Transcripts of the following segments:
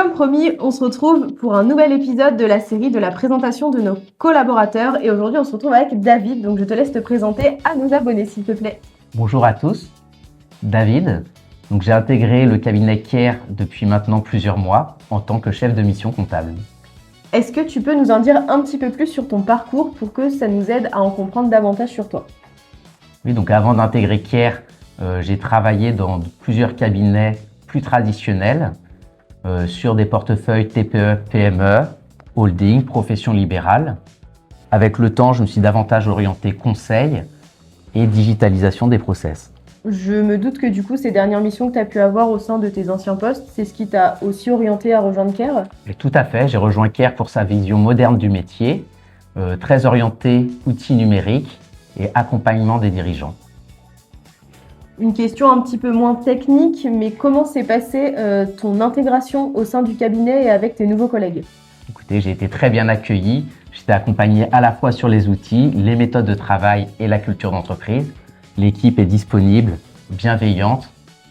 Comme promis, on se retrouve pour un nouvel épisode de la série de la présentation de nos collaborateurs. Et aujourd'hui, on se retrouve avec David. Donc, je te laisse te présenter à nos abonnés, s'il te plaît. Bonjour à tous, David. Donc, j'ai intégré le cabinet Care depuis maintenant plusieurs mois en tant que chef de mission comptable. Est-ce que tu peux nous en dire un petit peu plus sur ton parcours pour que ça nous aide à en comprendre davantage sur toi? Oui, donc avant d'intégrer Care, j'ai travaillé dans plusieurs cabinets plus traditionnels sur des portefeuilles TPE, PME, holding, profession libérale. Avec le temps, je me suis davantage orienté conseil et digitalisation des process. Je me doute que du coup, ces dernières missions que tu as pu avoir au sein de tes anciens postes, c'est ce qui t'a aussi orienté à rejoindre Care? Et tout à fait, j'ai rejoint Care pour sa vision moderne du métier, très orientée outils numériques et accompagnement des dirigeants. Une question un petit peu moins technique, mais comment s'est passée ton intégration au sein du cabinet et avec tes nouveaux collègues? Écoutez, j'ai été très bien accueilli. J'étais accompagné à la fois sur les outils, les méthodes de travail et la culture d'entreprise. L'équipe est disponible, bienveillante,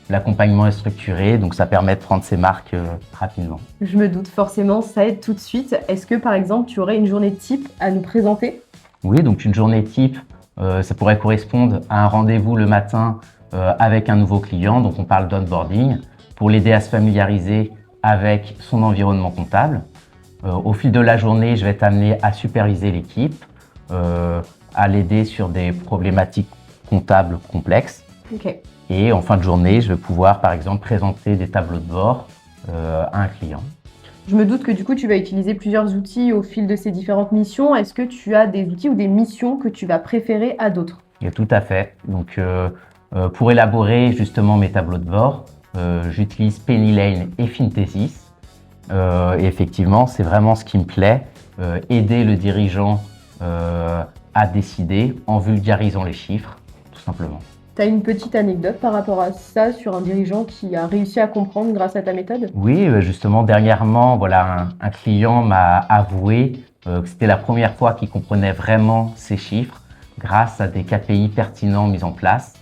l'accompagnement est structuré, donc ça permet de prendre ses marques rapidement. Je me doute forcément, ça aide tout de suite. Est-ce que par exemple, tu aurais une journée type à nous présenter? Oui, donc une journée type, ça pourrait correspondre à un rendez-vous le matin avec un nouveau client, donc on parle d'onboarding, pour l'aider à se familiariser avec son environnement comptable. Au fil de la journée, je vais être amené à superviser l'équipe, à l'aider sur des problématiques comptables complexes. Okay. Et en fin de journée, je vais pouvoir par exemple présenter des tableaux de bord à un client. Je me doute que du coup, tu vas utiliser plusieurs outils au fil de ces différentes missions. Est-ce que tu as des outils ou des missions que tu vas préférer à d'autres? Et tout à fait. Donc, pour élaborer justement mes tableaux de bord, j'utilise Pennylane et Finthesis. Et effectivement, c'est vraiment ce qui me plaît, aider le dirigeant à décider en vulgarisant les chiffres, tout simplement. Tu as une petite anecdote par rapport à ça sur un dirigeant qui a réussi à comprendre grâce à ta méthode? Oui, justement, dernièrement, voilà, un client m'a avoué que c'était la première fois qu'il comprenait vraiment ces chiffres grâce à des KPI pertinents mis en place.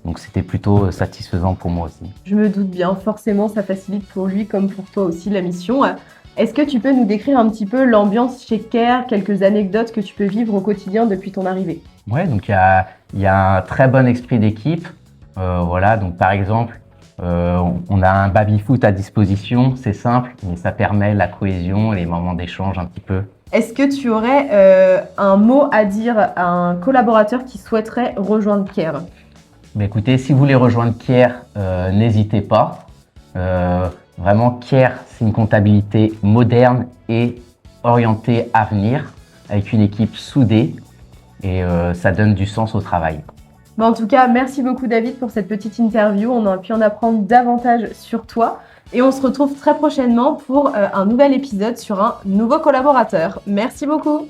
Donc c'était plutôt satisfaisant pour moi aussi. Je me doute bien, forcément ça facilite pour lui comme pour toi aussi la mission. Est-ce que tu peux nous décrire un petit peu l'ambiance chez Care, quelques anecdotes que tu peux vivre au quotidien depuis ton arrivée? Ouais, donc il y a un très bon esprit d'équipe. Voilà, donc par exemple, on a un baby-foot à disposition, c'est simple, mais ça permet la cohésion et les moments d'échange un petit peu. Est-ce que tu aurais un mot à dire à un collaborateur qui souhaiterait rejoindre Care? Mais écoutez, si vous voulez rejoindre Care, n'hésitez pas. Vraiment, Care, c'est une comptabilité moderne et orientée avenir, avec une équipe soudée et ça donne du sens au travail. Bon, en tout cas, merci beaucoup David pour cette petite interview. On a pu en apprendre davantage sur toi. Et on se retrouve très prochainement pour un nouvel épisode sur un nouveau collaborateur. Merci beaucoup.